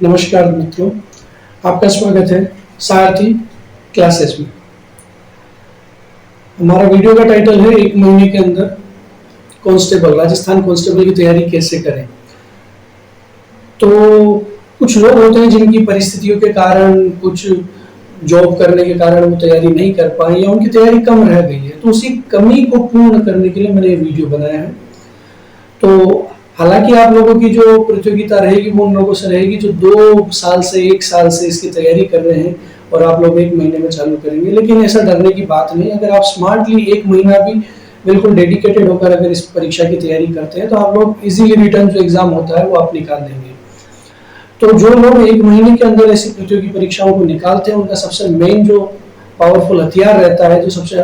नमस्कार मित्रों, आपका स्वागत है सारथी क्लासेस में। हमारा वीडियो का टाइटल है एक महीने के अंदर राजस्थान कांस्टेबल की तैयारी कैसे करें। तो कुछ लोग होते हैं जिनकी परिस्थितियों के कारण, कुछ जॉब करने के कारण वो तैयारी नहीं कर पाए या उनकी तैयारी कम रह गई है, तो उसी कमी को पूर्ण करने के लिए मैंने ये वीडियो बनाया है। तो हालांकि आप लोगों की जो प्रतियोगिता रहेगी वो उन लोगों से रहेगी जो 2 साल से 1 साल से इसकी तैयारी कर रहे हैं और आप लोग 1 महीने में चालू करेंगे, लेकिन ऐसा डरने की बात नहीं। अगर आप स्मार्टली 1 महीना भी बिल्कुल डेडिकेटेड होकर अगर इस परीक्षा की तैयारी करते हैं तो आप लोग इजीली रिटर्न जो एग्जाम होता है वो आप निकाल देंगे। तो जो लोग 1 महीने के अंदर ऐसी प्रतियोगी परीक्षाओं को निकालते हैं उनका सबसे मेन जो पावरफुल हथियार रहता है, जो सबसे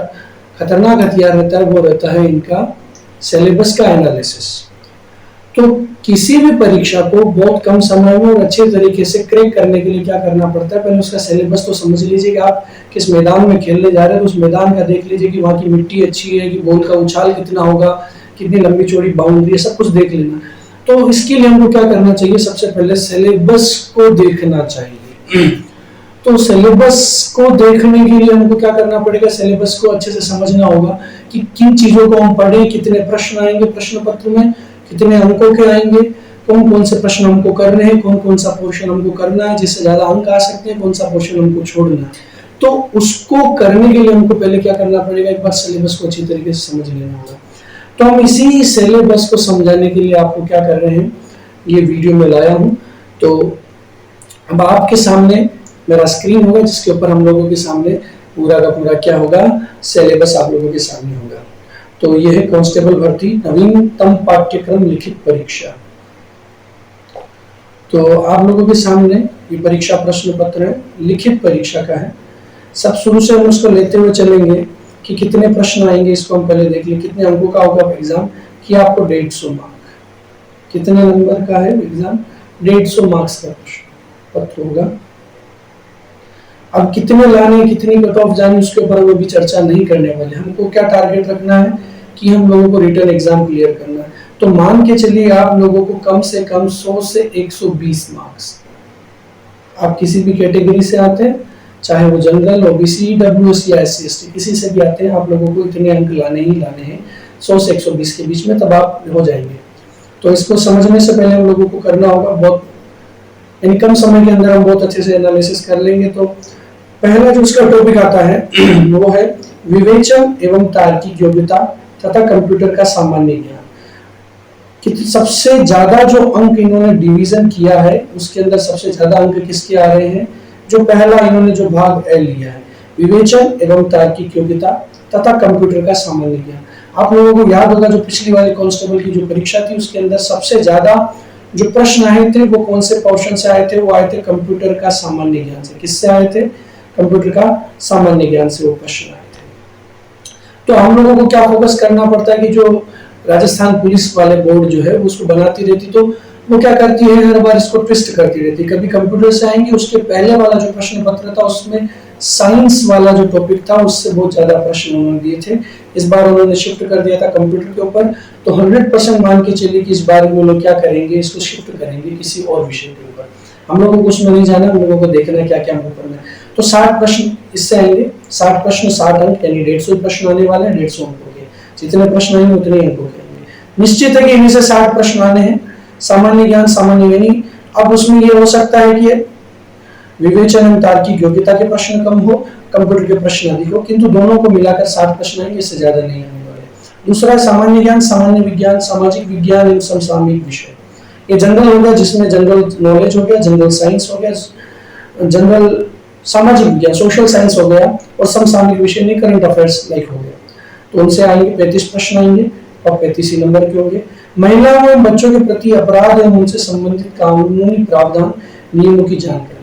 खतरनाक हथियार रहता है, वो रहता है इनका सिलेबस का एनालिसिस। तो किसी भी परीक्षा को बहुत कम समय में और अच्छे तरीके से क्रैक करने के लिए क्या करना पड़ता है, पहले उसका सिलेबस तो समझ लीजिए कि आप किस मैदान में खेलने जा रहे हैं। तो उस मैदान का देख लीजिए कि वहाँ की मिट्टी अच्छी है, कि बॉल का उछाल कितना होगा, कितनी लंबी चौड़ी बाउंड्री है, सब कुछ देख लेना। तो इसके लिए हमको क्या करना चाहिए, सबसे पहले सिलेबस को देखना चाहिए। तो सिलेबस को देखने के लिए हमको क्या करना पड़ेगा, सिलेबस को अच्छे से समझना होगा कि किन चीजों को हम पढ़ें, कितने प्रश्न आएंगे प्रश्न पत्र में, कितने अंकों के आएंगे, कौन कौन से प्रश्न हमको करने हैं, कौन कौन सा पोर्शन हमको करना है जिससे ज्यादा अंक आ सकते हैं, कौन सा पोर्शन हमको छोड़ना है। तो उसको करने के लिए हमको पहले क्या करना पड़ेगा, एक बार सिलेबस को अच्छी तरीके से समझ लेना होगा। तो हम इसी सिलेबस को समझाने के लिए आपको क्या कर रहे हैं, ये वीडियो में लाया हूँ। तो अब आपके सामने मेरा स्क्रीन होगा जिसके ऊपर हम लोगों के सामने पूरा का पूरा क्या होगा, सिलेबस आप लोगों के सामने होगा। तो यह है कांस्टेबल भर्ती नवीनतम पाठ्यक्रम लिखित परीक्षा। तो आप लोगों के सामने ये परीक्षा प्रश्न पत्र है, लिखित परीक्षा का है। सब शुरू से हम उसको लेते हुए चलेंगे कि कितने प्रश्न आएंगे, इसको हम पहले देख लें। कितने अंकों का होगा एग्जाम, कि आपको 150 मार्क, कितने नंबर का है एग्जाम, 150 मार्क्स का प्रश्न पत्र होगा। अब कितने लाने, कितनी कट ऑफ जाने, उसके ऊपर हम अभी चर्चा नहीं करने वाले। हमको क्या टारगेट रखना है कि हम लोगों को रिटर्न एग्जाम क्लियर करना है। तो मान के चलिए आप लोगों को कम से कम 100 से 120 मार्क्स, आप किसी भी कैटेगरी से आते हैं, चाहे वो जनरल, ओबीसी, डब्ल्यूएससी या एससी एसटी, किसी से भी आते हैं, आप लोगों को इतने अंक लाने ही लाने हैं 100 से 120 के बीच में, तब आप हो जाएंगे। तो इसको समझने से पहले हम लोगों को करना होगा, बहुत कम समय के अंदर हम बहुत अच्छे से एनालिसिस कर लेंगे। तो पहला जो उसका टॉपिक आता है वो है विवेचन एवं तार्किक योग्यता तथा कंप्यूटर का सामान्य ज्ञान। कि सबसे ज्यादा जो अंक इन्होंने डिवीजन किया है उसके अंदर सबसे ज्यादा अंक किसके आ रहे हैं, जो पहला इन्होंने जो भाग ए लिया है, विवेचन एवं तार्किक योग्यता तथा कंप्यूटर का सामान्य ज्ञान। आप लोगों को याद होगा जो पिछली वाली कांस्टेबल की जो परीक्षा थी उसके अंदर सबसे ज्यादा जो प्रश्न आए थे वो कौन से पोर्शन से आए थे, वो आए थे कंप्यूटर का सामान्य ज्ञान से। किससे आए थे, कंप्यूटर का सामान्य ज्ञान से वो प्रश्न आए थे। तो हम लोगों को क्या फोकस करना पड़ता है कि जो राजस्थान पुलिस वाले बोर्ड जो है उसको बनाती रहती, तो वो क्या करती है, हर बार इसको ट्विस्ट करती रहती है। कभी कंप्यूटर से आएंगे, उसके पहले वाला जो प्रश्न पत्र था उसमें साइंस वाला जो टॉपिक था उससे बहुत ज्यादा प्रश्न उन्होंने दिए थे। इस बार उन्होंने शिफ्ट कर दिया था कंप्यूटर के ऊपर। तो 100% मान के चलिए कि इस बार वो लोग क्या करेंगे, इसको शिफ्ट करेंगे किसी और विषय के ऊपर। हम लोगों को उसमें नहीं जाना, हम लोगों को देखना है क्या क्या हमको करना है। तो 60 प्रश्न इससे आएंगे, 60 प्रश्न 60 अंक, यानी 150 प्रश्न आने वाले हैं, 150 अंकों के। जितने प्रश्न आएंगे उतने अंकों के आएंगे। निश्चित है कि इनमें से 60 प्रश्न आने हैं। सामान्य ज्ञान सामान्य यानी अब उसमें ये हो सकता है कि विवेचन एवं तार्किक योग्यता के प्रश्न कम हो, कंप्यूटर के प्रश्न अधिक हो, किंतु दोनों को मिलाकर 60 प्रश्न आएंगे, इससे ज्यादा नहीं आने वाले। दूसरा है सामान्य ज्ञान, सामान्य विज्ञान, सामाजिक विज्ञान एवं समसामयिक विषय। ये जनरल हो गया, जिसमें जनरल नॉलेज हो गया, जनरल साइंस हो गया, जनरल सामाजिक विज्ञान सोशल साइंस हो गया, और समसामयिक विषय में करंट अफेयर्स लाइक हो गया। तो उनसे आएंगे 35 प्रश्न आएंगे और 35 ही नंबर के होंगे। महिलाओं एवं बच्चों के प्रति अपराध एवं उनसे संबंधित कानूनी प्रावधान नियमों की जानकारी,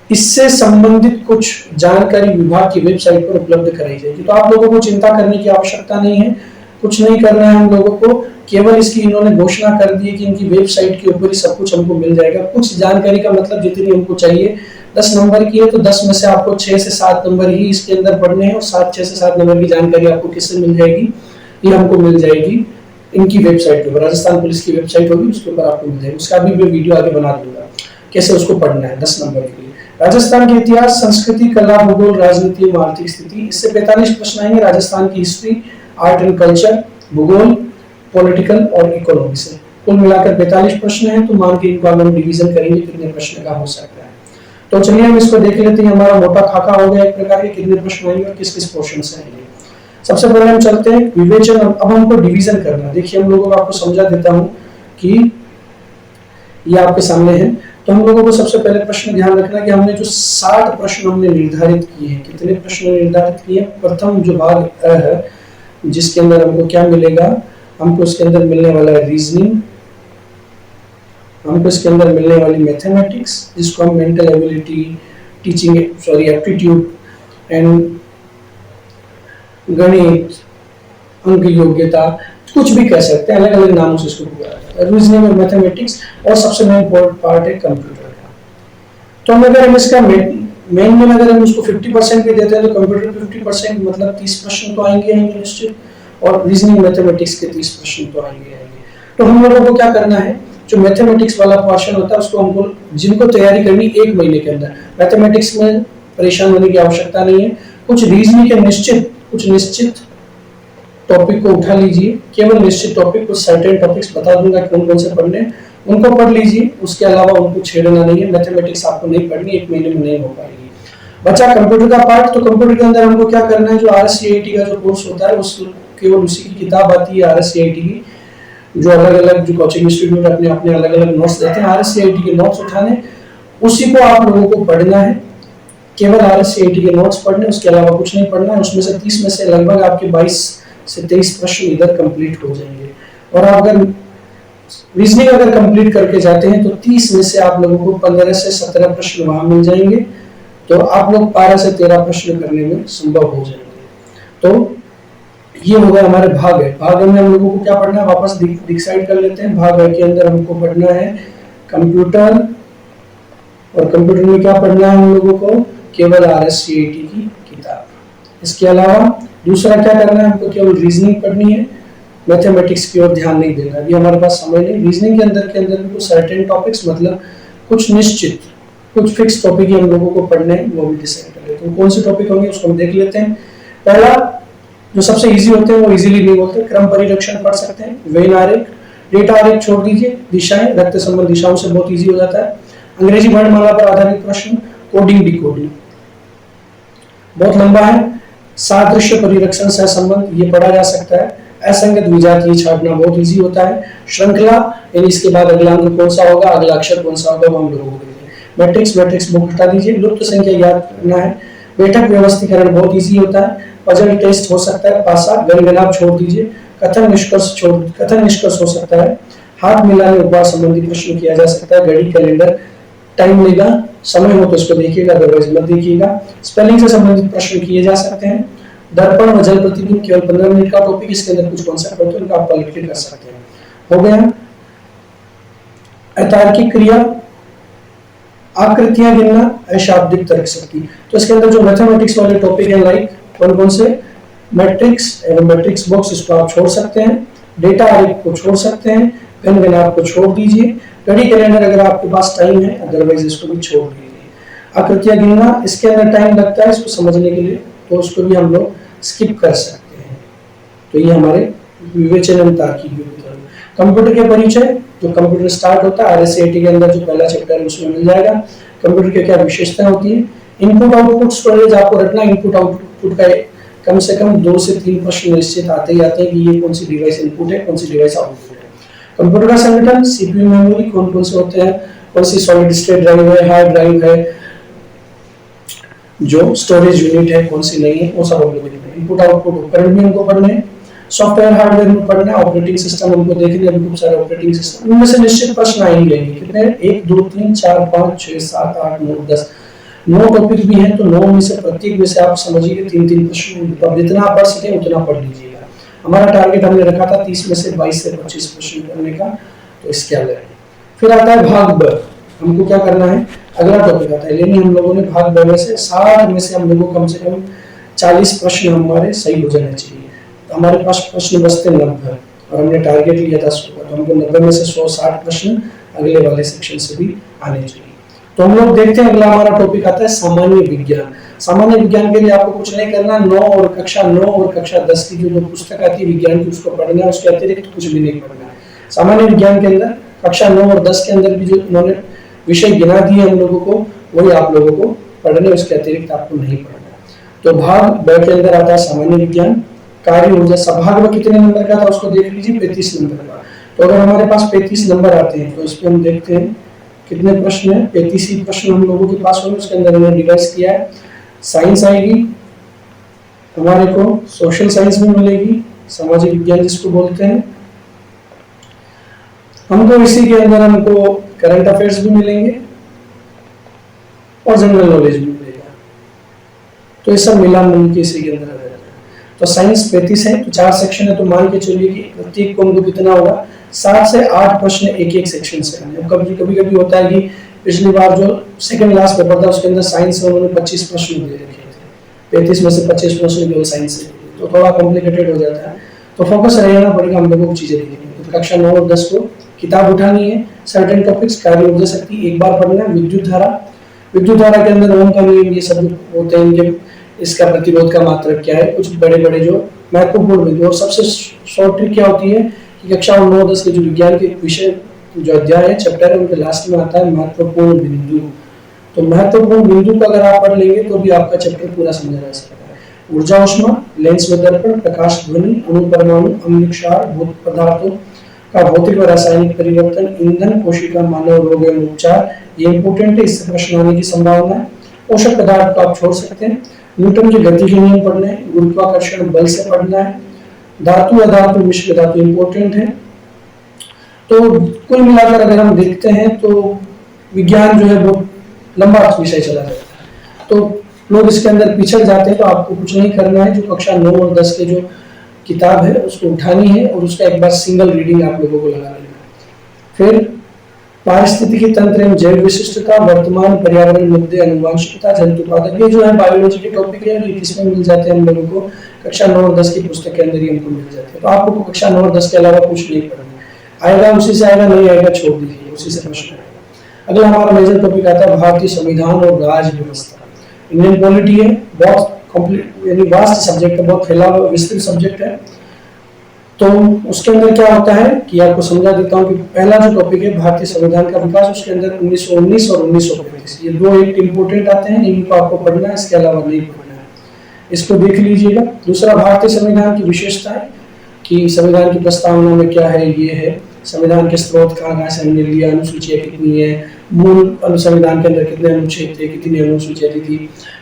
इससे संबंधित कुछ जानकारी विभाग की वेबसाइट पर उपलब्ध कराई जाएगी। तो आप लोगों को चिंता करने की आवश्यकता नहीं है, कुछ नहीं करना है हम लोगों को, केवल इसकी इन्होंने घोषणा कर दी है कि इनकी वेबसाइट के ऊपर ही सब कुछ हमको मिल जाएगा। कुछ जानकारी का मतलब जितनी हमको चाहिए, 10 नंबर की है तो 10 में से आपको 6 से 7 नंबर ही इसके अंदर पढ़ने हैं, और 6 से 7 नंबर की जानकारी आपको किससे मिल जाएगी, ये हमको मिल जाएगी इनकी वेबसाइट के ऊपर। राजस्थान पुलिस की वेबसाइट होगी, उसके ऊपर आपको मिल जाएगी। उसका भी मैं वीडियो आगे बना दूंगा। कैसे उसको पढ़ना है 10 नंबर के लिए। राजस्थान के इतिहास, संस्कृति, कला, भूगोल, राजनीति एवं आर्थिक स्थिति, इससे 45 प्रश्न आएंगे। राजस्थान की हिस्ट्री, आर्ट एंड कल्चर, भूगोल, पॉलिटिकल और इकोनॉमी से कुल मिलाकर 45 प्रश्न हैं। तो मान के इनको हम डिवीजन करेंगे कितने प्रश्न का हो सकता है। तो चलिए हम इसको देख लेते हैं। हमारा मोटा खाका हो गया एक प्रकार के, कितने प्रश्न आएंगे और किस किस पोर्शन से आएंगे। सबसे पहले हम चलते हैं विवेचन। अब हमको डिवीजन करना है। देखिए हम लोगों को आपको समझा देता हूं कि ये आपके सामने है। तो हम लोगों को सबसे पहले प्रश्न ध्यान रखना कि हमने जो 60 प्रश्न हमने निर्धारित किए हैं, कितने प्रश्न निर्धारित किए। प्रथम जो भाग है जिसके अंदर हमको क्या मिलेगा, हमको इसके अंदर मिलने वाला है रीजनिंग, हमको इसके अंदर मिलने वाली मैथमेटिक्स, जिसको हम mental ability, teaching aptitude and गणित, अंक योग्यता, कुछ भी कह सकते हैं, अलग अलग नामों से इसको बुलाया जाता है। रीजनिंग और मैथमेटिक्स, और सबसे मेन पार्ट है कंप्यूटर का। तो अगर हम इसका मेन में अगर हम उसको 50% भी देते हैं तो कंप्यूटर 50% मतलब 30 प्रश्न तो आएंगे निश्चित, और रीजनिंग मैथमेटिक्स के 30 प्रश्न तो आएंगे। तो हम लोगों को क्या करना है, जो मैथमेटिक्स वाला पोर्शन होता है उसको हमको, जिनको तैयारी करनी 1 महीने के अंदर, मैथमेटिक्स में परेशान होने की आवश्यकता नहीं है। कुछ रीजनिंग के कुछ निश्चित टॉपिक को उठा लीजिए, केवल निश्चित टॉपिक, कुछ सर्टेन टॉपिक्स बता दूंगा कौन कौन से पढ़ने, उनको पढ़ लीजिए। उसके अलावा उनको छेड़ना नहीं है। मैथमेटिक्स आपको नहीं पढ़नी, 1 महीने में नहीं हो पाएगी। बचा कंप्यूटर का पार्ट। तो कंप्यूटर के अंदर हमको क्या करना है, जो RSCIT का जो कोर्स होता है उस केवल उसी की किताब आती है RSCIT की, जो अलग अलग जो कोचिंग इंस्टीट्यूट अपने अपने अलग अलग नोट्स देते हैं, RSCIT के नोट्स उठाने, उसी को आप लोगों को पढ़ना है। केवल RSCIT के नोट्स पढ़ने, उसके अलावा कुछ नहीं पढ़ना है। उसमें से 30 में से लगभग आपके 22 से 23 प्रश्न इधर कंप्लीट हो जाएंगे। और अगर रीजनिंग अगर कंप्लीट करके जाते हैं तो 30 में से आप लोगों को 15 से 17 प्रश्न वहां मिल जाएंगे। तो आप लोग 12 से 13 प्रश्न करने में संभव हो जाएंगे। तो ये हो गया हमारे भाग है। भाग में हम लोगों को क्या पढ़ना है, वापस डिसाइड कर लेते हैं। भाग के अंदर हमको पढ़ना है कंप्यूटर, और कंप्यूटर में क्या पढ़ना है हम लोगों को, केवल RSCIT की किताब। इसके अलावा दूसरा क्या करना है, हमको केवल रीजनिंग पढ़नी है, मैथमेटिक्स की ओर ध्यान नहीं देना, अभी हमारे पास समय नहीं। रीजनिंग के अंदर भी कुछ सर्टेन टॉपिक्स, मतलब कुछ निश्चित, कुछ फिक्स टॉपिक ही हम लोगों को पढ़ने हैं, वो भी डिसाइड कर लेते हैं। कौन से टॉपिक होंगे उसको हम देख लेते हैं। पहला जो सबसे इजी होते हैं वो इजीली नहीं बोलते, क्रम परिरक्षण पढ़ सकते हैं, वेन आरेख, डेटा आरेख छोड़ दीजिए, दिशाएं, रक्त संबंध दिशाओं से बहुत इजी हो जाता है। अंग्रेजी वर्णमाला पर आधारित प्रश्न, कोडिंग डिकोडिंग बहुत लंबा है। सादृश्य परिरक्षण सह संबंध, ये पढ़ा जा सकता है। असंगत विजातीय छांटना बहुत इजी होता है। श्रृंखला, यानी इसके बाद अगला अंक कौन सा होगा, अगला अक्षर कौन सा होगा, वो हम लोगों को मैट्रिक्स बुक हटा दीजिए। लुप्त संख्या याद करना है। बैठक व्यवस्थीकरण बहुत इजी होता है। पजल टेस्ट हो सकता है, पासा, गणगणाप छोड़ दीजिए। कथन निष्कर्ष हो सकता है। हाथ मिलाने उपवास संबंधी प्रश्न किया जा सकता है। घड़ी, कैलेंडर, टाइम लेगा, समय हो तो इसको देखिएगा, अदरवाइज मत देखिएगा। स्पेलिंग से संबंधित प्रश्न किए जा सकते हैं। दर्पण व जल प्रतिबिंब केवल 15 मिनट का टॉपिक, इसके अंदर कुछ कॉन्सेप्ट होते हैं उनका आप पलट के कर सकते हैं। हो गया। अतार्किक क्रिया, आकृतियां गिनना, अशाब्दिक तर्क शक्ति। तो इसके अंदर जो मैथमेटिक्स वाले टॉपिक है, लाइक कौन कौन से, मैट्रिक्स एवं मैट्रिक्स बॉक्स, इसको आप छोड़ सकते हैं। डेटा आरेख को छोड़ सकते हैं। गणगणाप को छोड़ दीजिए। घड़ी, कैलेंडर अगर आपके पास टाइम है, अदरवाइज इसको भी छोड़ दीजिए। आकृतियां गिनना, इसके अंदर टाइम लगता है इसको समझने के लिए, तो उसको भी हम लोग स्किप कर सकते हैं। तो ये हमारे विवेचन एवं तार्किक विवेचन। कंप्यूटर के परिचय, जो कंप्यूटर स्टार्ट होता है RSCIT के अंदर जो पहला चैप्टर है उसमें मिल जाएगा। कंप्यूटर की क्या विशेषताएं होती है। इनपुट आउटपुट स्टोरेज आपको रखना, इनपुट आउटपुट का कम से कम 2 से 3 प्रश्न निश्चित आते ही आते हैं कि ये कौन सी डिवाइस इनपुट है, कौन सी डिवाइस आउटपुट है। कंप्यूटर का संगठन, CPU मेमोरी कौन कौन से होते हैं, कौन सी सॉलिड स्टेट ड्राइव है, हार्ड ड्राइव है, जो स्टोरेज यूनिट है कौन सी नहीं है, वो सब हम लोग देखते हैं। इनपुट आउटपुट उपकरण भी हमको पढ़ने हैं। सॉफ्टवेयर हार्डवेयर में पढ़ना है। ऑपरेटिंग सिस्टम हमको देखने हैं, खूब सारे ऑपरेटिंग सिस्टम, उनमें से निश्चित प्रश्न आएंगे। कितने, 1 2 3 4 5 6 7 8 9 10, 9 टॉपिक भी हैं। तो 9 में से प्रत्येक में से आप समझिए 3-3 प्रश्न, तो जितना आप पढ़ सके उतना पढ़ लीजिएगा। हमारा टारगेट हमने रखा था 30 में से 22 से 25 प्रश्न करने का, तो इसके आगे फिर आता है भाग ब। हमको क्या करना है, अगला टॉपिक आता है, लेकिन हम लोगों ने भाग ब में से 60 में से हम लोगों को कम से कम 40 प्रश्न हमारे सही हो जाने चाहिए। तो हमारे पास प्रश्न बचते 90, और हमने टारगेट लिया था 100 का, तो हमको 90 में से 160 प्रश्न अगले वाले सेक्शन से भी आने चाहिए। तो हम लोग देखते हैं अगला हमारा टॉपिक आता है सामान्य विज्ञान। सामान्य विज्ञान के लिए आपको कुछ नहीं करना, 9 और कक्षा 10 की जो पुस्तक आती है विज्ञान की उसको पढ़ना है, उसके अतिरिक्त कुछ भी नहीं पढ़ना है। सामान्य विज्ञान के अंदर कक्षा 9 और 10 के अंदर भी जो उन्होंने विषय गिना दिए हम लोगों को वही आप लोगों को पढ़ने, उसके अतिरिक्त आपको नहीं पढ़ना। तो भाग ब के अंदर आता है सामान्य विज्ञान। कार्य ऊर्जा सभाग में कितने नंबर का था उसको देख लीजिए, 35 नंबर का। तो अगर हमारे पास 35 नंबर आते हैं तो इस पे हम देखते हैं कितने प्रश्न है, 35 ही प्रश्न हम लोगों के पास होंगे। उसके अंदर हमने डिवाइस किया है, साइंस आएगी हमारे को, सोशल साइंस में मिलेगी, सामाजिक विज्ञान जिसको बोलते हैं हमको, इसी के अंदर हमको करंट अफेयर्स भी मिलेंगे और जनरल नॉलेज भी मिलेगा। तो ये सब मिला मिल के इसी के अंदर आ जाएगा। तो साइंस 35 है, तो 4 सेक्शन है, तो मान के चलिए कि प्रत्येक को हमको कितना होगा, 7 से 8 प्रश्न एक सेक्शन से आने। कभी होता है कि पिछली बार जो सेकंड लास्ट पेपर था उसके अंदर साइंस में उन्होंने 25 प्रश्न दे रखे थे, 35 में से 25 प्रश्न केवल साइंस से, तो थोड़ा कॉम्प्लिकेटेड हो जाता है। तो फोकस रहना पड़ेगा हम लोगों को चीजें देखने। तो कक्षा 9 और 10 को किताब उठानी है, सर्टेन टॉपिक्स, कार्य ऊर्जा शक्ति एक बार पढ़ना है, विद्युत धारा के अंदर ओम का नियम, ये सब होते हैं कि इसका प्रतिरोध का मात्रक क्या है, कुछ बड़े बड़े जो महत्वपूर्ण बिंदु। और सबसे शॉर्ट ट्रिक क्या होती है कि कक्षा 9 10 के जो विज्ञान के विषय जो अध्याय है, चैप्टर है, उनके लास्ट में आता है महत्वपूर्ण बिंदु। तो महत्वपूर्ण बिंदु को अगर आप पढ़ लेंगे तो भी आपका चैप्टर पूरा समझा जा सकता है। ऊर्जा ऊष्मा, लेंस में दर्पण, प्रकाश ध्वनि, अणु परमाणु, अम्ल क्षार, भौत पदार्थों का भौतिक व रासायनिक परिवर्तन, ईंधन, कोशिका, मानव रोग एवं उपचार, ये इंपोर्टेंट है, इससे प्रश्न आने की संभावना है। पोषक पदार्थ को आप छोड़ सकते हैं। न्यूटन के गति के नियम पढ़ने हैं, गुरुत्वाकर्षण बल से पढ़ना है, धातु अधातु मिश्र धातु इंपॉर्टेंट है। तो कुल मिलाकर अगर हम देखते हैं तो विज्ञान जो है वो लंबा विषय चला जाता है, तो लोग इसके अंदर पिछड़ जाते हैं। तो आपको कुछ नहीं करना है, जो कक्षा 9 और 10 के जो किताब है उसको उठानी है और उसका एक बार सिंगल रीडिंग आप लोगों को लगा लेना है। फिर पारिस्थितिकी तंत्र एवं जैव विशिष्टता, वर्तमान पर्यावरण मुद्दे, आनुवंशिकता, जंतुपादक, ये जो है बायोलॉजी के टॉपिक है, ये किसमें मिल जाते हैं हम लोगों को, कक्षा 9 और 10 की पुस्तक के अंदर ही हमको मिल जाते हैं। तो आपको कक्षा 9 और 10 के अलावा कुछ नहीं पढ़ना, आएगा उसी से आएगा, नहीं आएगा छोड़ दीजिए, उसी से प्रश्न आएगा। अगला हमारा मेजर टॉपिक आता है भारतीय संविधान और राज्य व्यवस्था। इंडियन पॉलिटी है, बहुत कंप्लीट यानी वास्ट सब्जेक्ट है, बहुत फैला हुआ विस्तृत सब्जेक्ट है। तो उसके अंदर क्या होता है कि आपको समझा देता हूं कि पहला जो टॉपिक है भारतीय संविधान का विकास, उसके अंदर 1919 और 1935 ये दो एक इंपोर्टेंट आते हैं, इनको आपको पढ़ना है, इसके अलावा नहीं पढ़ना है, इसको देख लीजिएगा। दूसरा भारतीय संविधान की विशेषता है कि संविधान की प्रस्तावना में क्या है, ये है संविधान के स्रोत कहाँ से हमने लिया, अनुसूचियां कितनी है, मूल संविधान के अंदर कितने अनुच्छेद थे, कितनी अनुसूचियां थी,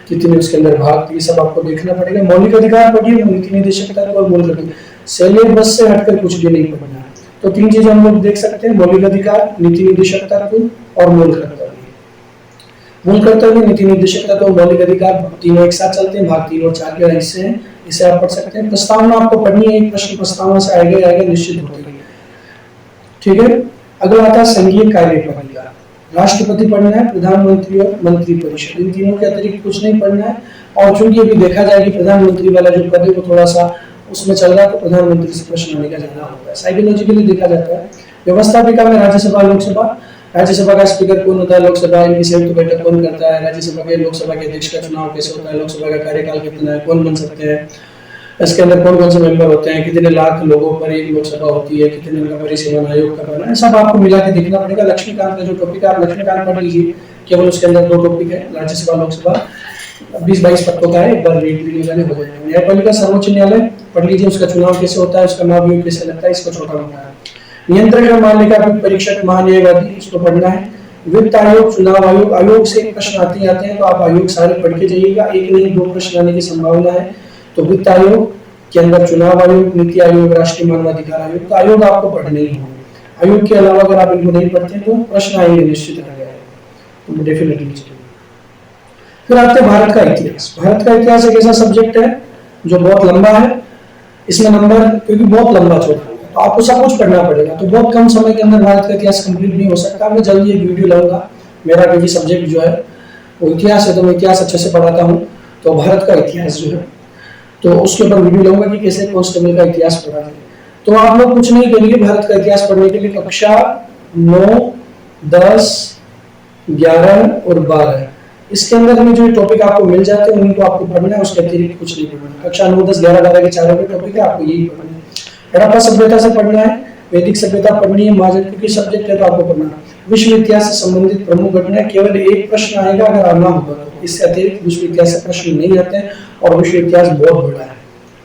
कितने उसके अंदर भाग थे, ये सब आपको देखना पड़ेगा। मौलिक अधिकार पढ़िए, नीति निदेशक तत्व और मूल अधिकार, सिलेबस से हटकर कुछ भी नहीं पढ़ना है। तो 3 चीजें हम लोग देख सकते हैं, मौलिक अधिकार, नीति निदेशक तत्व और मूल कर्तव्य। मूल कर्तव्य, नीति निदेशक तत्व और मौलिक अधिकार तीनों एक साथ चलते हैं, भाग 3 और 4 के हिस्से हैं, इसे आप पढ़ सकते हैं। प्रस्तावना आपको पढ़नी है, एक प्रश्न प्रस्तावना से आएगा निश्चित होते हैं, ठीक है। अगला आता है संघीय कार्यप्रणाली, राष्ट्रपति पढ़ना है, प्रधानमंत्री और मंत्री परिषद, इन तीनों के अतिरिक्त कुछ नहीं पढ़ना है। और चूंकि अभी देखा जाए कि प्रधानमंत्री वाला जो पद है वो थोड़ा सा उसमें चल रहा है, तो प्रधानमंत्री से प्रश्न आने का ज्यादा होता है, साइकोलॉजिकली देखा जाता है। व्यवस्थापिका में राज्यसभा लोकसभा, राज्यसभा का स्पीकर कौन होता है, लोकसभा इनकी संयुक्त बैठक कौन करता है, राज्यसभा के लोकसभा के अध्यक्ष का चुनाव कैसे होता है, लोकसभा का कार्यकाल कितना है, कौन बन सकते हैं, इसके अंदर कौन कौन से मेंबर होते हैं, कितने लाख लोगों पर एक लोकसभा होती है, कितने उनका परिसीमन आयोग का बना है, सब आपको मिला के देखना पड़ेगा। लक्ष्मीकांत का जो टॉपिक है आप लक्ष्मीकांत पढ़ लीजिए, केवल उसके अंदर 2 टॉपिक है, राज्यसभा लोकसभा 20-22 पत्रों का है, एक बार रीड लीजिएगा हो जाएगा। न्यायपालिका सर्वोच्च न्यायालय पढ़ लीजिए, उसका चुनाव कैसे होता है, उसका महाभियोग कैसे लगता है, इसको छोटा मोटा है। नियंत्रक एवं मान्यता परीक्षक महान्यायवादी, इसको पढ़ना है। वित्त आयोग, चुनाव आयोग, आयोग से प्रश्न आते हैं, तो आप आयोग सारे पढ़ के जाइएगा, एक नहीं 2 प्रश्न आने की संभावना है। तो वित्त आयोग के अंदर चुनाव आयोग, नीति आयोग, राष्ट्रीय मानवाधिकार आयोग, तो आयोग आपको पढ़ने ही होंगे। आयोग के अलावा अगर आप इनको नहीं पढ़ते तो प्रश्न आएंगे निश्चित आ जाएगा, तो डेफिनेटली। फिर आते हैं भारत का इतिहास। भारत का इतिहास एक ऐसा सब्जेक्ट है जो बहुत लंबा है, इसमें नंबर क्योंकि बहुत लंबा चौड़ा है तो आपको सब कुछ पढ़ना पड़ेगा, तो बहुत कम समय के अंदर भारत का इतिहास कंप्लीट नहीं हो सकता। मैं जल्दी एक वीडियो लाऊंगा, मेरा क्योंकि सब्जेक्ट जो है वो इतिहास है, तो मैं इतिहास अच्छे से पढ़ाता हूँ, तो भारत का इतिहास जो है तो उसके ऊपर वीडियो लाऊंगा कि कैसे कांस्टेबल का इतिहास पढ़ा है। तो आप लोग कुछ नहीं करिए, भारत का इतिहास पढ़ने के लिए कक्षा 9, 10, 11 और 12। इसके अंदर में जो टॉपिक आपको मिल जाते हैं उनको आपको पढ़ना है, उसके अतिरिक्त कुछ नहीं पढ़ना। कक्षा 9, 10, 11, 12 के चारों के टॉपिक है, आपको यही पढ़ना है। हड़प्पा सभ्यता से पढ़ना है, वैदिक सभ्यता पढ़नी है, महाजन की सब्जेक्ट है तो आपको पढ़ना है। विश्व इतिहास से संबंधित प्रमुख घटनाएं, केवल एक प्रश्न आएगा अगर आना होगा तो, इससे अतिरिक्त विश्व इतिहास से प्रश्न नहीं आते हैं। और विश्व इतिहास बहुत बड़ा है,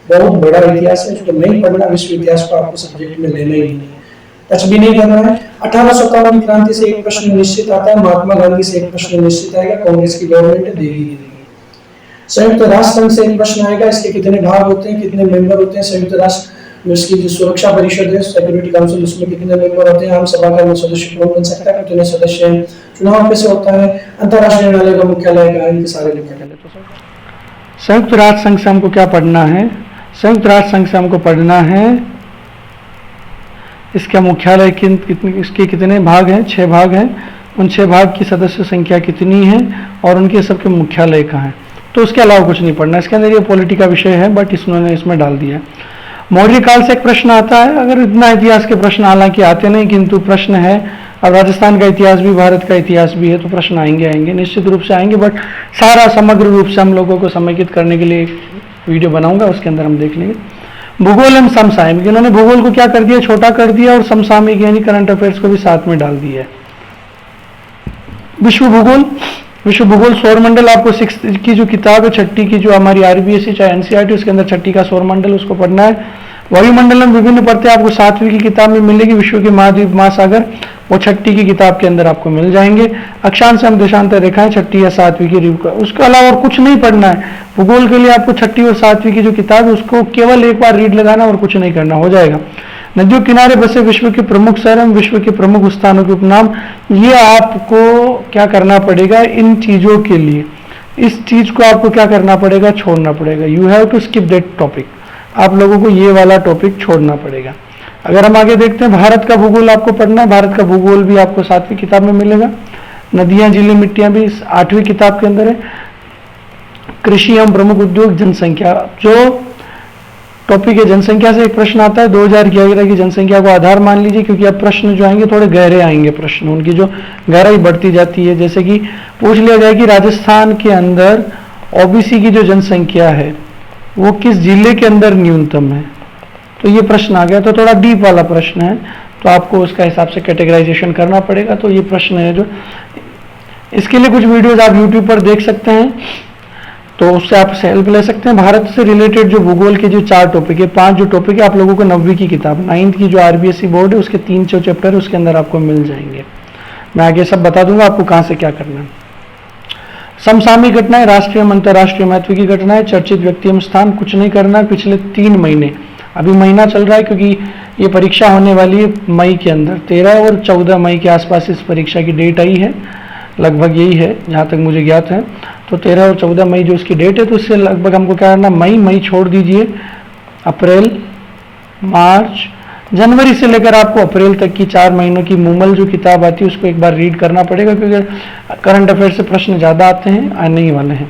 बहुत बड़ा इतिहास है, उसको नहीं पढ़ना, विश्व इतिहास को आपको सब्जेक्ट में लेना ही नहीं, टच भी नहीं करना है। 1857 की क्रांति से एक प्रश्न निश्चित आता है, महात्मा गांधी से एक प्रश्न निश्चित आएगा, कांग्रेस की गवर्नमेंट देगी। संयुक्त राष्ट्र संघ से एक प्रश्न आएगा, इसके कितने भाग होते हैं, कितने मेंबर होते हैं। संयुक्त राष्ट्र इसकी जो सुरक्षा परिषद है, सिक्योरिटी काउंसिल, उसमें कितने मेंबर होते हैं, आम सभा का वो सदस्य कौन बन सकता है, कितने सदस्य हैं, चुनाव कैसे होता है, अंतरराष्ट्रीय न्यायालय का मुख्यालय कहाँ है, इनके सारे मुख्यालय। संयुक्त राष्ट्र संघ से हमको क्या पढ़ना है? संयुक्त राष्ट्र संघ से हमको पढ़ना है इसका मुख्यालय इसके कितने भाग हैं, 6 भाग हैं, उन 6 भाग की सदस्य संख्या कितनी है और उनके सबके मुख्यालय कहाँ हैं। तो उसके अलावा कुछ नहीं पढ़ना। इसके अंदर ये पॉलिटी का विषय है, बट इन्होंने इसमें डाल दिया है। मौर्य काल से एक प्रश्न आता है, अगर इतना इतिहास के प्रश्न हालांकि आते नहीं, किंतु प्रश्न है। अब राजस्थान का इतिहास भी, भारत का इतिहास भी है, तो प्रश्न आएंगे निश्चित रूप से आएंगे, बट सारा समग्र रूप से हम लोगों को समेकित करने के लिए एक वीडियो बनाऊंगा, उसके अंदर हम देख लेंगे। भूगोल एवं समसामयिक, इन्होंने भूगोल को क्या कर दिया, छोटा कर दिया, और समसामयिक यानी करंट अफेयर्स को भी साथ में डाल दिया है। विश्व भूगोल सौरमंडल, आपको 6th की जो किताब है, 6ठी की जो हमारी आरबीएसई चाहे एनसीईआरटी, उसके अंदर 6ठी का सौरमंडल, उसको पढ़ना है। वायुमंडल में विभिन्न परतें आपको 7वीं की किताब में मिलेगी। विश्व के महाद्वीप महासागर वो 6ठी की किताब के अंदर आपको मिल जाएंगे। अक्षांश एवं देशांतर रेखाएं 6ठी या 7वीं की रिव्यू का, उसके अलावा और कुछ नहीं पढ़ना है। भूगोल के लिए आपको 6ठी और 7वीं की जो किताब है उसको केवल एक बार रीड लगाना और कुछ नहीं करना, हो जाएगा। नदियों किनारे बसे विश्व के प्रमुख शहर एवं विश्व के प्रमुख स्थानों के उपनाम, ये आपको क्या करना पड़ेगा इन चीजों के लिए, इस चीज को आपको क्या करना पड़ेगा, छोड़ना पड़ेगा। You have to skip that topic, आप लोगों को ये वाला टॉपिक छोड़ना पड़ेगा। अगर हम आगे देखते हैं, भारत का भूगोल आपको पढ़ना है। भारत का भूगोल भी आपको 7वीं किताब में मिलेगा। नदियां, जिले, मिट्टियां भी 8वीं किताब के अंदर है। कृषि एवं प्रमुख उद्योग, जनसंख्या, जो टॉपिक है जनसंख्या से एक प्रश्न आता है। 2011 की जनसंख्या को आधार मान लीजिए, क्योंकि अब प्रश्न जो आएंगे थोड़े गहरे आएंगे, प्रश्न उनकी जो गहराई बढ़ती जाती है। जैसे कि पूछ लिया जाए कि राजस्थान के अंदर ओबीसी की जो जनसंख्या है वो किस जिले के अंदर न्यूनतम है, तो ये प्रश्न आ गया। तो थोड़ा डीप वाला प्रश्न है, तो आपको उसका हिसाब से कैटेगराइजेशन करना पड़ेगा। तो ये प्रश्न है जो, इसके लिए कुछ वीडियोज आप यूट्यूब पर देख सकते हैं, तो उससे आप हेल्प ले सकते हैं। भारत से रिलेटेड जो भूगोल के जो 4 टॉपिक है, 5 जो टॉपिक है, आप लोगों को 9वीं की किताब, 9th की जो आरबीएसई बोर्ड है उसके 3 जो चैप्टर है उसके अंदर आपको मिल जाएंगे। मैं आगे सब बता दूंगा आपको कहाँ से क्या करना है। समसामयिक घटनाएं, राष्ट्रीय एवं अंतर्राष्ट्रीय महत्व की घटनाएं, चर्चित व्यक्ति एवं स्थान, कुछ नहीं करना है। पिछले 3 महीने, अभी महीना चल रहा है क्योंकि ये परीक्षा होने वाली है मई के अंदर, 13 और 14 मई के आसपास इस परीक्षा की डेट आई है, लगभग यही है जहाँ तक मुझे ज्ञात है। तो 13 और 14 मई जो इसकी डेट है, तो इससे लगभग हमको क्या करना, मई छोड़ दीजिए, अप्रैल, मार्च, जनवरी से लेकर आपको अप्रैल तक की 4 महीनों की मूमल जो किताब आती है उसको एक बार रीड करना पड़ेगा, क्योंकि करंट अफेयर से प्रश्न ज़्यादा आते हैं, आने ही वाले हैं,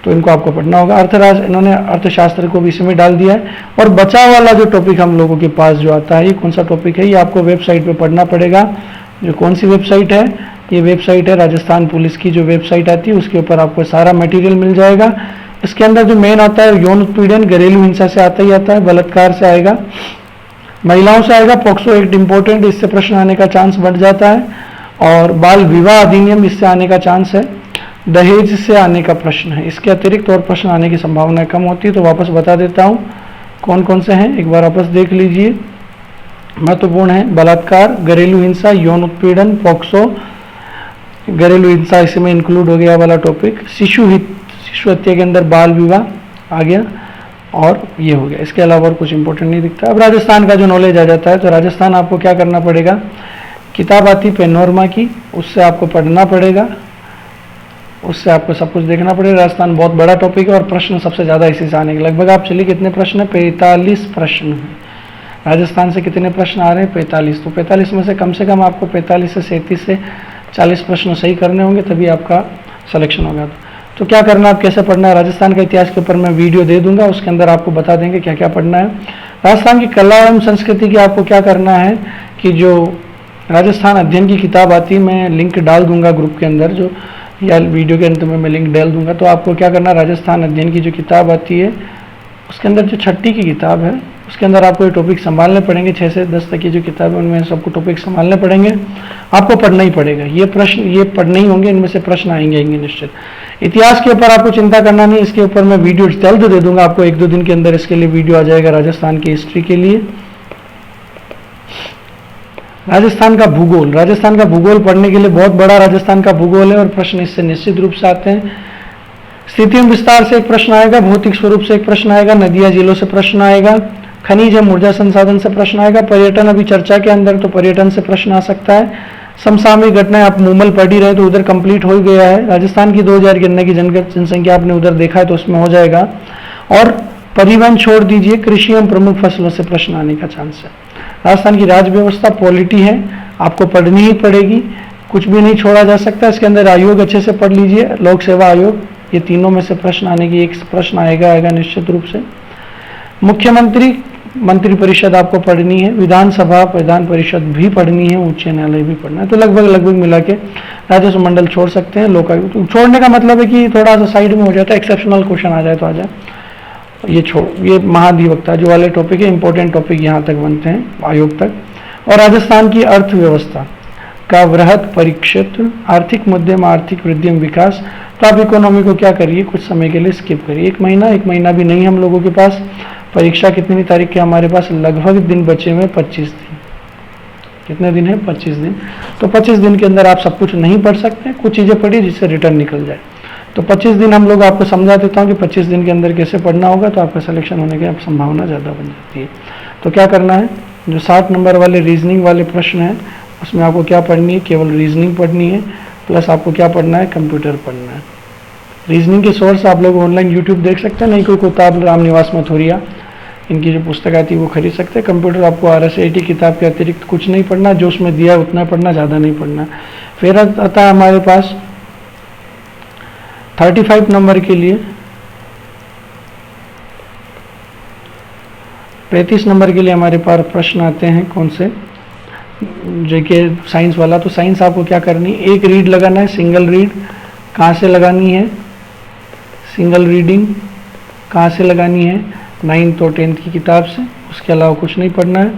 तो इनको आपको पढ़ना होगा। अर्थराज, इन्होंने अर्थशास्त्र को भी इसमें डाल दिया है। और बचा वाला जो टॉपिक हम लोगों के पास जो आता है, ये कौन सा टॉपिक है, ये आपको वेबसाइट पे पढ़ना पड़ेगा। जो कौन सी वेबसाइट है, ये वेबसाइट है राजस्थान पुलिस की जो वेबसाइट आती है, उसके ऊपर आपको सारा मटेरियल मिल जाएगा। इसके अंदर जो मेन आता है, यौन उत्पीड़न, घरेलू हिंसा से आता ही आता है, बलात्कार से आएगा, महिलाओं से आएगा, पॉक्सो एक्ट इंपॉर्टेंट, इससे प्रश्न आने का चांस बढ़ जाता है, और बाल विवाह अधिनियम इससे आने का चांस है, दहेज से आने का प्रश्न है। इसके अतिरिक्त और प्रश्न आने की संभावना कम होती है। तो वापस बता देता हूँ कौन कौन से हैं, एक बार वापस देख लीजिए। महत्वपूर्ण है बलात्कार, घरेलू हिंसा, यौन उत्पीड़न, पॉक्सो, घरेलू हिंसा इसमें इंक्लूड हो गया वाला टॉपिक, शिशु हत्या के अंदर बाल विवाह आ गया, और ये हो गया। इसके अलावा और कुछ इंपॉर्टेंट नहीं दिखता। अब राजस्थान का जो नॉलेज आ जाता है, तो राजस्थान आपको क्या करना पड़ेगा, किताब आती पेनोरमा की, उससे आपको पढ़ना पड़ेगा, उससे आपको सब कुछ देखना पड़ेगा। राजस्थान बहुत बड़ा टॉपिक है और प्रश्न सबसे ज़्यादा इसी से आने के, लगभग आप चलिए कितने प्रश्न है, 45 प्रश्न हैं। राजस्थान से कितने प्रश्न आ रहे हैं, 45। तो 45 में से कम आपको 45 से 37 से 40 प्रश्न सही करने होंगे, तभी आपका सिलेक्शन होगा। तो क्या करना, आप कैसे पढ़ना है, राजस्थान के इतिहास के ऊपर मैं वीडियो दे दूंगा, उसके अंदर आपको बता देंगे क्या क्या पढ़ना है। राजस्थान की कला एवं संस्कृति की आपको क्या करना है कि जो राजस्थान अध्ययन की किताब आती है, मैं लिंक डाल दूंगा ग्रुप के अंदर, जो या वीडियो के अंत में मैं लिंक डाल दूंगा। तो आपको क्या करना, राजस्थान अध्ययन की जो किताब आती है उसके अंदर जो 6ठी की किताब है उसके अंदर आपको ये टॉपिक संभालने पड़ेंगे। 6 से 10 तक की जो किताब है उनमें सबको टॉपिक संभालने पड़ेंगे, आपको पढ़ना ही पड़ेगा। ये प्रश्न ये पढ़ने ही होंगे, इनमें से प्रश्न आएंगे निश्चित। इतिहास के ऊपर आपको चिंता करना नहीं, इसके ऊपर मैं वीडियो जल्द दे दूंगा आपको, 1-2 दिन के अंदर इसके लिए वीडियो आ जाएगा राजस्थान की हिस्ट्री के लिए। राजस्थान का भूगोल, राजस्थान का भूगोल पढ़ने के लिए बहुत बड़ा राजस्थान का भूगोल है और प्रश्न इससे निश्चित रूप से आते हैं। स्थिति एवं विस्तार से एक प्रश्न आएगा, भौतिक स्वरूप से एक प्रश्न आएगा, नदियां झीलों से प्रश्न आएगा, खनिज एवं ऊर्जा संसाधन से प्रश्न आएगा, पर्यटन अभी चर्चा के अंदर तो पर्यटन से प्रश्न आ सकता है। समसामयिक घटनाएं, आप मूमल पढ़ ही रहे तो उधर कंप्लीट हो गया है। राजस्थान की 2000 गिनने की जनसंख्या आपने उधर देखा है तो उसमें हो जाएगा। और परिवहन छोड़ दीजिए, कृषि एवं प्रमुख फसलों से प्रश्न आने का चांस है। राजस्थान की राज्य व्यवस्था पॉलिटी है, आपको पढ़नी ही पड़ेगी, कुछ भी नहीं छोड़ा जा सकता। इसके अंदर आयोग अच्छे से पढ़ लीजिए, लोक सेवा आयोग, ये तीनों में से प्रश्न आने की एक प्रश्न आएगा निश्चित रूप से। मुख्यमंत्री मंत्री परिषद आपको पढ़नी है, विधानसभा विधान परिषद भी पढ़नी है, उच्च न्यायालय भी पढ़ना है। तो लगभग मिला के राजस्व मंडल छोड़ सकते हैं। लोकायुक्त छोड़ने का मतलब है कि थोड़ा सा साइड में हो जाता है, एक्सेप्शनल क्वेश्चन आ जाए तो आ जाए, ये महाधिवक्ता जो वाले टॉपिक है, इंपॉर्टेंट टॉपिक यहाँ तक बनते हैं आयोग तक। और राजस्थान की अर्थव्यवस्था का वृहद परिक्षेत्र, आर्थिक मुद्दे में आर्थिक वृद्धि एवं विकास। तो आप इकोनॉमी को क्या करिए, कुछ समय के लिए स्किप करिए। एक महीना भी नहीं हम लोगों के पास। परीक्षा कितनी तारीख के हमारे पास लगभग दिन बचे हुए 25 दिन। कितने दिन है? 25 दिन। तो 25 दिन के अंदर आप सब कुछ नहीं पढ़ सकते, कुछ चीज़ें पढ़िए जिससे रिटर्न निकल जाए। तो 25 दिन हम लोग आपको समझा देता हूँ कि 25 दिन के अंदर कैसे पढ़ना होगा, तो आपका सिलेक्शन होने की संभावना ज़्यादा बन जाती है। तो क्या करना है, जो 60 नंबर वाले रीजनिंग वाले प्रश्न हैं उसमें आपको क्या पढ़नी है, केवल रीजनिंग पढ़नी है, प्लस आपको क्या पढ़ना है, कंप्यूटर पढ़ना है। रीजनिंग के सोर्स आप लोग ऑनलाइन यूट्यूब देख सकते हैं, नहीं कोई किताब रामनिवास मथुरिया इनकी जो पुस्तक आती है वो खरीद सकते हैं। कंप्यूटर आपको RSIT किताब के अतिरिक्त कुछ नहीं पढ़ना, जो उसमें दिया उतना पढ़ना, ज़्यादा नहीं पढ़ना। फिर आता है हमारे पास 35 नंबर के लिए 35 नंबर के लिए हमारे पास प्रश्न आते हैं कौन से, जेके साइंस वाला। तो साइंस आपको क्या करनी है, एक रीड लगाना है, सिंगल रीड। कहाँ से लगानी है, सिंगल रीडिंग कहाँ से लगानी है, 9th और 10th की किताब से, उसके अलावा कुछ नहीं पढ़ना है।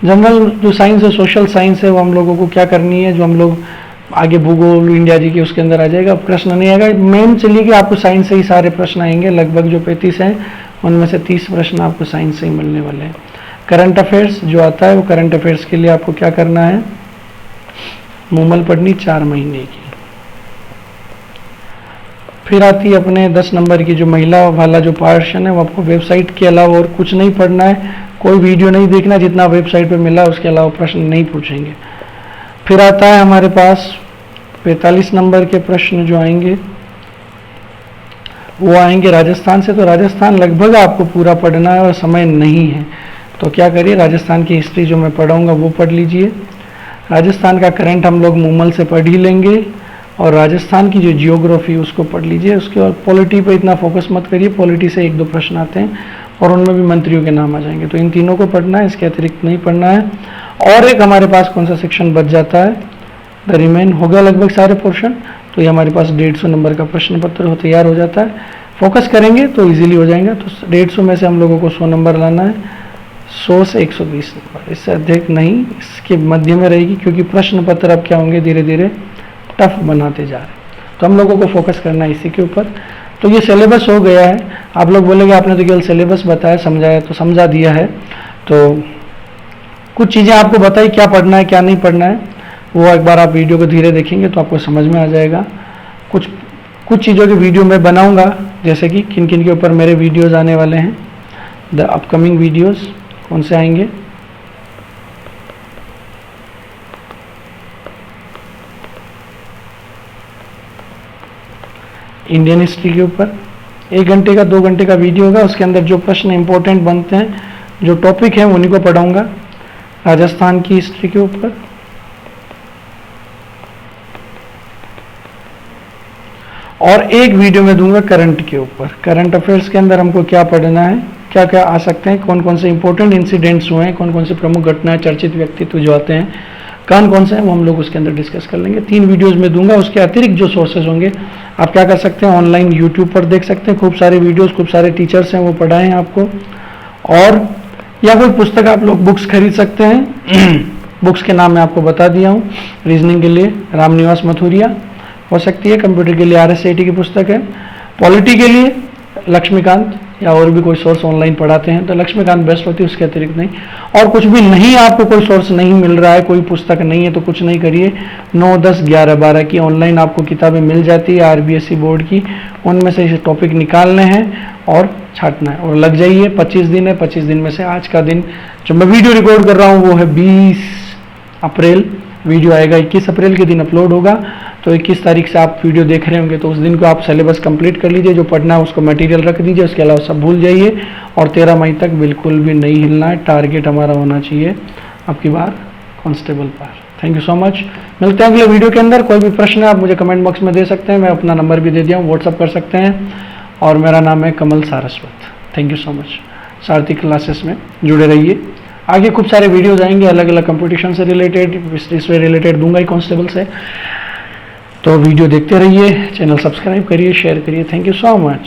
जनरल जो साइंस है, सोशल साइंस है, वो हम लोगों को क्या करनी है, जो हम लोग आगे भूगोल इंडिया जी के उसके अंदर आ जाएगा, प्रश्न नहीं आएगा। मेन चलिए कि आपको साइंस से ही सारे प्रश्न आएंगे, लगभग जो 35 हैं उनमें से 30 प्रश्न आपको साइंस से ही मिलने वाले हैं। करंट अफेयर्स जो आता है वो करंट अफेयर्स के लिए आपको क्या करना है, मूमल पढ़नी 4 महीने की। फिर आती है अपने 10 नंबर की जो महिला वाला जो पोर्शन है, वो आपको वेबसाइट के अलावा और कुछ नहीं पढ़ना है, कोई वीडियो नहीं देखना, जितना वेबसाइट पे मिला उसके अलावा प्रश्न नहीं पूछेंगे। फिर आता है हमारे पास 45 नंबर के प्रश्न जो आएंगे वो आएंगे राजस्थान से। तो राजस्थान लगभग आपको पूरा पढ़ना है और समय नहीं है, तो क्या करिए, राजस्थान की हिस्ट्री जो मैं पढ़ाऊँगा वो पढ़ लीजिए। राजस्थान का करंट हम लोग मूमल से पढ़ ही लेंगे, और राजस्थान की जो जियोग्राफी उसको पढ़ लीजिए। उसके बाद पॉलिटी पे इतना फोकस मत करिए, पॉलिटी से 1-2 प्रश्न आते हैं और उनमें भी मंत्रियों के नाम आ जाएंगे। तो इन तीनों को पढ़ना है, इसके अतिरिक्त नहीं पढ़ना है। और एक हमारे पास कौन सा सेक्शन बच जाता है, द रिमेन हो गया लगभग सारे पोर्शन। तो ये हमारे पास 150 नंबर का प्रश्न पत्र तैयार हो जाता है। फोकस करेंगे तो ईजिली हो जाएगा। तो 150 में से हम लोगों को 100 नंबर लाना है, 100 से 120 नंबर, इससे अधिक नहीं, इसके मध्य में रहेगी, क्योंकि प्रश्न पत्र अब क्या होंगे, धीरे धीरे टफ बनाते जा रहे हैं। तो हम लोगों को फोकस करना है इसी के ऊपर। तो ये सिलेबस हो गया है। आप लोग बोलेंगे आपने तो केवल सिलेबस बताया, समझाया, तो समझा दिया है। तो कुछ चीज़ें आपको बताई, क्या पढ़ना है क्या नहीं पढ़ना है, वो एक बार आप वीडियो को धीरे देखेंगे तो आपको समझ में आ जाएगा। कुछ चीज़ों के वीडियो मैं बनाऊंगा, जैसे कि किन किन के ऊपर मेरे वीडियोज़ आने वाले हैं, द अपकमिंग वीडियोज़ कौन से आएंगे। इंडियन हिस्ट्री के ऊपर 1 घंटे का 2 घंटे का वीडियो होगा, उसके अंदर जो प्रश्न इंपॉर्टेंट बनते हैं, जो टॉपिक है उन्हीं को पढ़ाऊंगा। राजस्थान की हिस्ट्री के ऊपर, और एक वीडियो में दूंगा करंट के ऊपर। करंट अफेयर्स के अंदर हमको क्या पढ़ना है, क्या क्या आ सकते हैं, कौन कौन से इंपॉर्टेंट इंसिडेंट्स हुए हैं, कौन कौन से प्रमुख घटनाएं, चर्चित व्यक्तित्व जो आते हैं कौन कौन से हैं वो हम लोग उसके अंदर डिस्कस कर लेंगे। 3 वीडियोस में दूंगा। उसके अतिरिक्त जो सोर्सेज होंगे आप क्या कर सकते हैं, ऑनलाइन यूट्यूब पर देख सकते हैं, खूब सारे वीडियोस, खूब सारे टीचर्स हैं वो पढ़ाएं आपको। और या कोई पुस्तक आप लोग बुक्स खरीद सकते हैं। बुक्स के नाम मैं आपको बता दिया हूँ। रीजनिंग के लिए रामनिवास मथुरिया हो सकती है, कंप्यूटर के लिए RSAT की पुस्तक है, पॉलिटी के लिए लक्ष्मीकांत, या और भी कोई सोर्स ऑनलाइन पढ़ाते हैं तो लक्ष्मीकांत बेस्ट होती है, उसके अतिरिक्त नहीं। और कुछ भी नहीं, आपको कोई सोर्स नहीं मिल रहा है, कोई पुस्तक नहीं है तो कुछ नहीं करिए, 9, 10, 11, 12 की ऑनलाइन आपको किताबें मिल जाती है RBSE बोर्ड की, उनमें से इसे टॉपिक निकालने हैं और छांटना है और लग जाइए। 25 दिन है, 25 दिन में से आज का दिन जो मैं वीडियो रिकॉर्ड कर रहा हूँ वो है 20 अप्रैल, वीडियो आएगा 21 अप्रैल के दिन अपलोड होगा। तो 21 तारीख से आप वीडियो देख रहे होंगे तो उस दिन को आप सिलेबस कंप्लीट कर लीजिए, जो पढ़ना है उसको मटेरियल रख दीजिए, उसके अलावा सब भूल जाइए और 13 मई तक बिल्कुल भी नहीं हिलना है। टारगेट हमारा होना चाहिए आपकी बार कांस्टेबल पर। Thank you so much. मिलते हैं अगले वीडियो के अंदर। कोई भी प्रश्न है आप मुझे कमेंट बॉक्स में दे सकते हैं, मैं अपना नंबर भी दे दिया हूँ, व्हाट्सअप कर सकते हैं और मेरा नाम है Kamal Saraswat. Thank you so much. Sarathi classes में जुड़े रहिए, आगे खूब सारे वीडियोज आएंगे अलग अलग कंपटीशन से रिलेटेड, इससे रिलेटेड दूंगा ही कांस्टेबल से। तो वीडियो देखते रहिए, चैनल सब्सक्राइब करिए, शेयर करिए। Thank you so much.